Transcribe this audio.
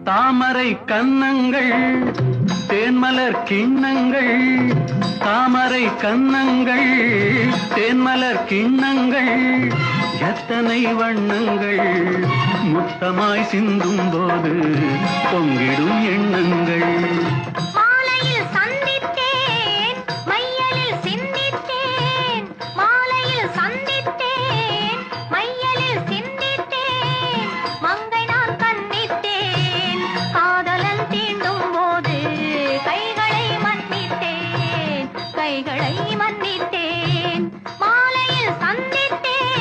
தாமரை கன்னங்கள் தேன்மலர் கிண்ணங்கள், தாமரை கன்னங்கள் தேன்மலர் கிண்ணங்கள், எத்தனை வண்ணங்கள் முத்தமாய் சிந்தும் போது பொங்கிடும் எண்ணங்கள். கைகளை மன்னித்தேன், மாலையில் சந்தித்தேன்.